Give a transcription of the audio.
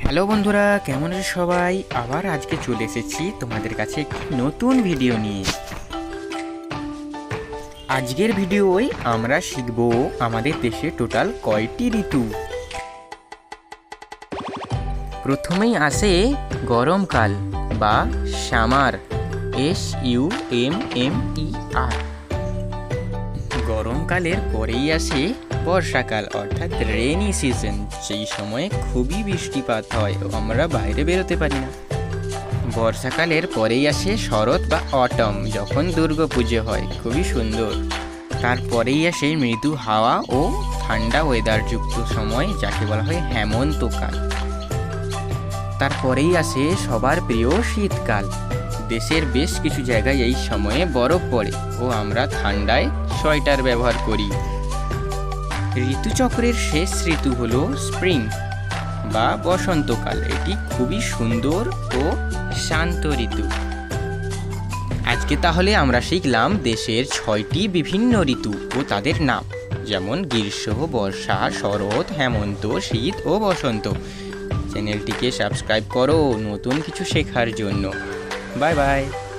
Hello বন্ধুরা, কেমন আছো সবাই? আবার আজকে চলে এসেছি তোমাদের কাছে একটি নতুন ভিডিও নিয়ে। আজকের ভিডিওয় আমরা শিখব আমাদের দেশে টোটাল কয়টি ঋতু। প্রথমেই আসে গরমকাল বা সামার, SUMMER। গরমকালের পরেই আসে বর্ষাকাল অর্থাৎ রেনি সিজন, যেই সময়ে খুবই বৃষ্টিপাত হয় ও আমরা বাইরে বেরোতে পারি না। বর্ষাকালের পরেই আসে শরৎ বা অটম, যখন দুর্গাপুজো হয়, খুবই সুন্দর। তারপরেই আসে মৃদু হাওয়া ও ঠান্ডা ওয়েদারযুক্ত সময়, যাকে বলা হয় হেমন্তকাল। তারপরেই আসে সবার প্রিয় শীতকাল। দেশের বেশ কিছু জায়গায় এই সময়ে বরফ পড়ে ও আমরা ঠান্ডায় সোয়েটার ব্যবহার করি। ঋতুচক্রের শেষ ঋতু হলো স্প্রিং বা বসন্তকাল। এটি খুবই সুন্দর ও শান্ত ঋতু। আজকে তাহলে আমরা শিখলাম দেশের 6টি বিভিন্ন ঋতু ও তাদের নাম, যেমন গ্রীষ্ম, বর্ষা, শরৎ, হেমন্ত, শীত ও বসন্ত। চ্যানেলটিকে সাবস্ক্রাইব করো নতুন কিছু শেখার জন্য। Bye bye.